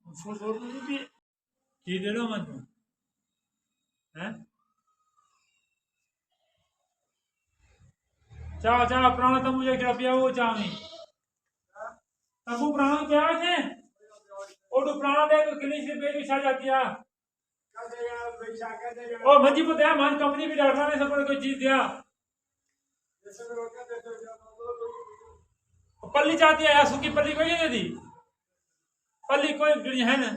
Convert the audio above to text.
उसको छोड़ दो भी की दे लो मत हैं। चाह चाह प्राण तो मुझे क्या पिया वो चाह नहीं तबु प्राण क्या थे ओडू प्राण दे तो किली से बेच बिछा जाती है ओ मंजी को दया मान कंपनी भी डालना ने सब कोई चीज दिया पल्ली चाहती है यार सूखी पल्ली कोई नहीं दी पल्ली कोई है ना